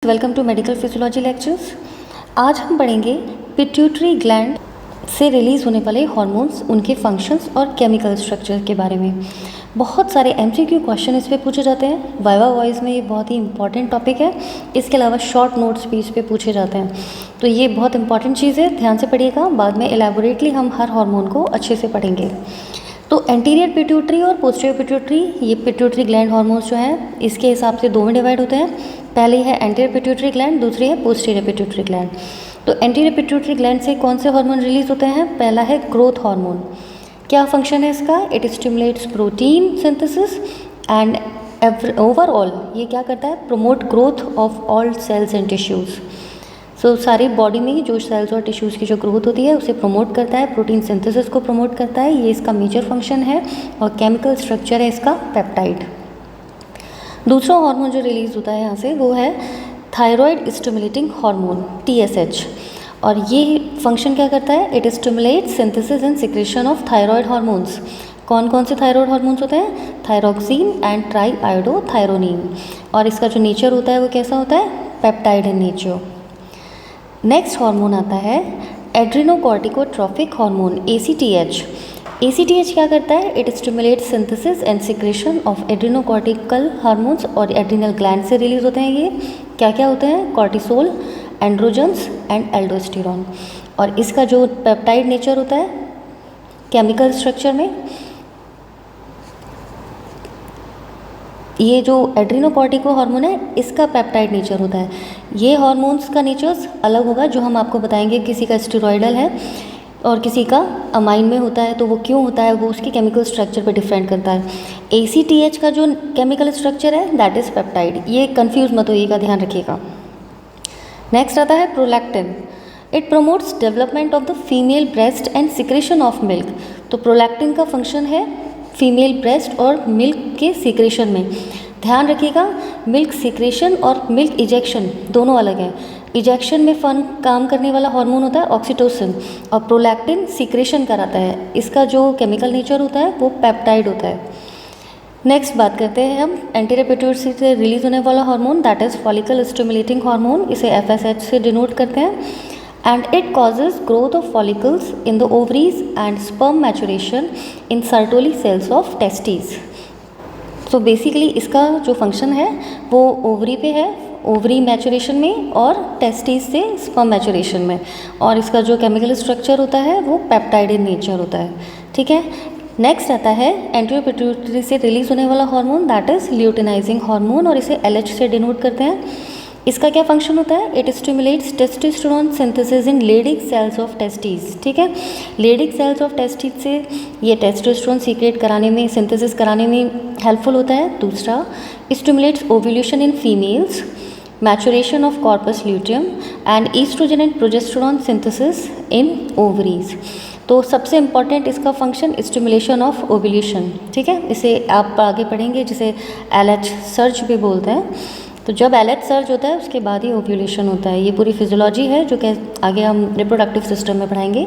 Welcome to medical physiology lectures. आज हम पढ़ेंगे पिट्यूटरी ग्लैंड से रिलीज़ होने वाले हार्मोन्स, उनके फंक्शंस और केमिकल स्ट्रक्चर के बारे में। बहुत सारे एमसीक्यू क्वेश्चन इस पे पूछे जाते हैं। वाइवा वॉइस में ये बहुत ही इंपॉर्टेंट टॉपिक है। इसके अलावा शॉर्ट नोट्स भी इस पे पूछे जाते हैं, तो ये बहुत इंपॉर्टेंट चीज़ है, ध्यान से पढ़िएगा। बाद में एलैबोरेटली हम हर हार्मोन को अच्छे से पढ़ेंगे। तो एंटीरियर पिट्यूटरी और पोस्टीरियर पिट्यूटरी, ये पिट्यूटरी ग्लैंड हार्मोन्स जो हैं इसके हिसाब से दो में डिवाइड होते हैं। पहली है एंटीरियर पिट्यूटरी ग्लैंड, दूसरी है पोस्टीरियर पिट्यूटरी ग्लैंड। तो एंटीरियर पिट्यूटरी ग्लैंड से कौन से हार्मोन रिलीज होते हैं? पहला है ग्रोथ हार्मोन। क्या फंक्शन है इसका? It stimulates protein synthesis and overall ये क्या करता है? Promote growth of all cells and tissues. So सारी बॉडी में जो सेल्स और टिश्यूज़ की जो ग्रोथ होती है उसे प्रमोट करता है, प्रोटीन सिंथेसिस को प्रमोट करता है, ये इसका मेजर फंक्शन है। और केमिकल स्ट्रक्चर है इसका पेप्टाइड। दूसरा हार्मोन जो रिलीज़ होता है यहाँ से वो है थायराइड स्टिमुलेटिंग हार्मोन TSH। और ये फंक्शन क्या करता है? It stimulates synthesis and secretion of thyroid hormones. कौन कौन से थायराइड हार्मोन्स होते हैं? Thyroxine and triiodothyronine. और इसका जो नेचर होता है वो कैसा होता है? Peptide in nature. Next hormone आता है एड्रिनोकॉर्टिकोट्रॉफिक हार्मोन ACTH। ACTH क्या करता है? It stimulates synthesis and secretion of adrenocortical hormones. और एड्रिनल ग्लैंड से रिलीज होते हैं। ये क्या क्या होते हैं? Cortisol, androgens and aldosterone. और इसका जो पेप्टाइड नेचर होता है केमिकल स्ट्रक्चर में, ये जो एड्रिनोकॉर्टिको हार्मोन है इसका पेप्टाइड नेचर होता है। ये हार्मोन्स का नेचर्स अलग होगा, जो हम आपको बताएंगे। किसी का स्टेरॉयडल है और किसी का अमाइन में होता है, तो वो क्यों होता है वो उसकी केमिकल स्ट्रक्चर पर डिपेंड करता है। ACTH का जो केमिकल स्ट्रक्चर है दैट इज़ पेप्टाइड। ये कंफ्यूज मत होइएगा, ध्यान रखिएगा। नेक्स्ट आता है prolactin. It promotes development of the female breast and secretion of milk. तो प्रोलैक्टिन का फंक्शन है फीमेल ब्रेस्ट और मिल्क के सिक्रेशन में। ध्यान रखिएगा, मिल्क सिक्रेशन और मिल्क इजेक्शन दोनों अलग हैं। इजेक्शन में काम करने वाला हार्मोन होता है ऑक्सीटोसिन, और प्रोलैक्टिन सिक्रेशन कराता है। इसका जो केमिकल नेचर होता है वो पेप्टाइड होता है। नेक्स्ट बात करते हैं हम एंटीरियर पिट्यूटरी से रिलीज होने वाला hormone that is follicle stimulating hormone. इसे FSH से डिनोट करते हैं। and it causes growth of follicles in the ovaries and sperm maturation in Sertoli cells of testes. So basically इसका जो फंक्शन है वो ओवरी पे है, ओवरी मैचुरेशन में, और टेस्टिस से स्पर्म मैचुरेशन में। और इसका जो केमिकल स्ट्रक्चर होता है वो पेप्टाइड इन नेचर होता है। ठीक है। नेक्स्ट आता है एंटीरियर पिट्यूटरी से रिलीज होने वाला hormone that is luteinizing hormone, और इसे LH से डिनोट करते हैं। इसका क्या फंक्शन होता है? It stimulates testosterone synthesis in Leydig cells of testis. ठीक है। लेडिक सेल्स ऑफ टेस्टिस से ये टेस्टोस्टेरोन सीक्रेट कराने में, सिंथेसिस कराने में हेल्पफुल होता है। दूसरा, stimulates ovulation in females, maturation of corpus luteum and oestrogen and progesterone synthesis in ovaries. तो सबसे इंपॉर्टेंट इसका फंक्शन स्टिमुलेशन ऑफ ओव्यूलेशन। ठीक है। इसे आप आगे पढ़ेंगे, जिसे LH सर्ज भी बोलते हैं। तो जब LH सर्ज होता है उसके बाद ही ओव्यूलेशन होता है। ये पूरी फिजियोलॉजी है जो कि आगे हम रिप्रोडक्टिव सिस्टम में पढ़ाएंगे।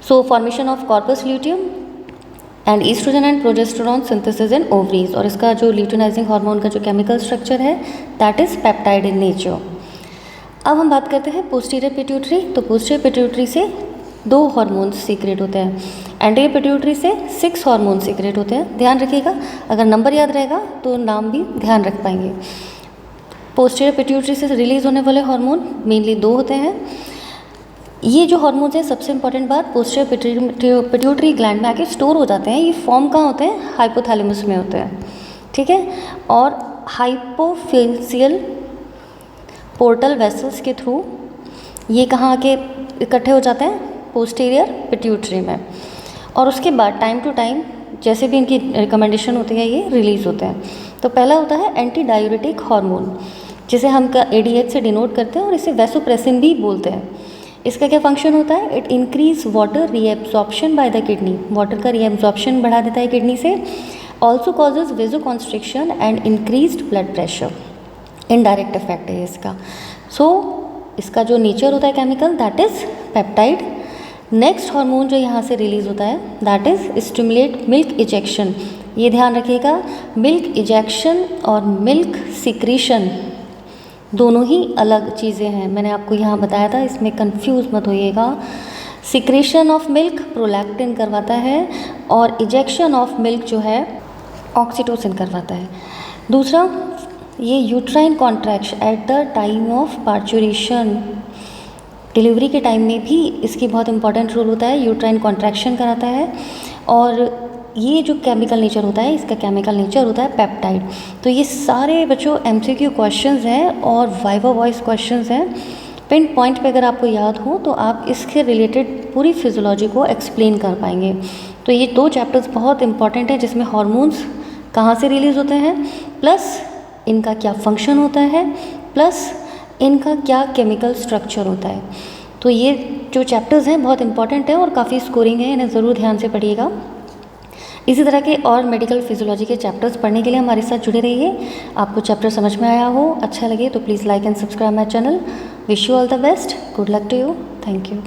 So formation of corpus luteum and oestrogen and progesterone synthesis in ovaries. और इसका जो ल्यूटिनाइजिंग हार्मोन का जो केमिकल स्ट्रक्चर है that is peptide in nature. अब हम बात करते हैं पोस्टीरियर पिट्यूटरी। तो पोस्टीरियर पिट्यूटरी से 2 हार्मोन्स सीक्रेट होते हैं। एंटीरियर पिट्यूटरी से 6 हार्मोन सीक्रेट होते हैं। ध्यान रखिएगा, अगर नंबर याद रहेगा तो नाम भी ध्यान रख पाएंगे। पोस्टीरियर पिट्यूटरी से रिलीज होने वाले हार्मोन मेनली 2 होते हैं। ये जो हार्मोन्स हैं, सबसे इंपॉर्टेंट बात, पोस्टीरियर पिट्यूटरी ग्लैंड में आके स्टोर हो जाते हैं। ये फॉर्म कहाँ होते हैं? हाइपोथैलेमस में होते हैं। ठीक है। और हाइपोफिजियल पोर्टल वेसल्स के थ्रू ये कहाँ आके इकट्ठे हो जाते हैं? पोस्टीरियर पिट्यूटरी में। और उसके बाद टाइम टू टाइम जैसे भी इनकी रिकमेंडेशन होती है ये रिलीज होते हैं। तो पहला होता है एंटी डायूरेटिक हार्मोन, जिसे हम ADH से डिनोट करते हैं, और इसे वैसोप्रेसिन भी बोलते हैं। इसका क्या फंक्शन होता है? It increase water reabsorption by the kidney. Water का रीएब्जॉर्प्शन बढ़ा देता है किडनी से। Also causes vasoconstriction and increased blood pressure. Indirect effect है इसका। सो इसका जो नेचर होता है chemical that is peptide. Next hormone जो यहाँ से रिलीज होता है that is stimulate milk ejection. ये ध्यान रखिएगा, मिल्क इजेक्शन और मिल्क सिक्रीशन दोनों ही अलग चीज़ें हैं, मैंने आपको यहाँ बताया था, इसमें कंफ्यूज मत होइएगा। सिक्रेशन ऑफ मिल्क प्रोलैक्टिन करवाता है और इजेक्शन ऑफ मिल्क जो है ऑक्सीटोसिन करवाता है। दूसरा, ये uterine contraction at the time of parturition, delivery के टाइम में भी इसकी बहुत इंपॉर्टेंट रोल होता है, यूट्राइन कॉन्ट्रैक्शन कराता है। और ये जो केमिकल नेचर होता है, इसका केमिकल नेचर होता है पेप्टाइड। तो ये सारे बच्चों एमसीक्यू क्वेश्चंस हैं और वाइवा वॉइस क्वेश्चंस हैं। पिन पॉइंट पे अगर आपको याद हो तो आप इसके रिलेटेड पूरी फिजियोलॉजी को एक्सप्लेन कर पाएंगे। तो ये 2 चैप्टर्स बहुत इंपॉर्टेंट है, जिसमें हार्मोन्स कहाँ से रिलीज़ होते हैं, प्लस इनका क्या फंक्शन होता है, प्लस इनका क्या केमिकल स्ट्रक्चर होता है। तो ये जो चैप्टर्स हैं बहुत इंपॉर्टेंट है और काफ़ी स्कोरिंग है, इन्हें ज़रूर ध्यान से पढ़िएगा। इसी तरह के और मेडिकल फिजियोलॉजी के चैप्टर्स पढ़ने के लिए हमारे साथ जुड़े रहिए। आपको चैप्टर समझ में आया हो, अच्छा लगे तो please like and subscribe my channel. Wish you all the best, good luck to you, thank you.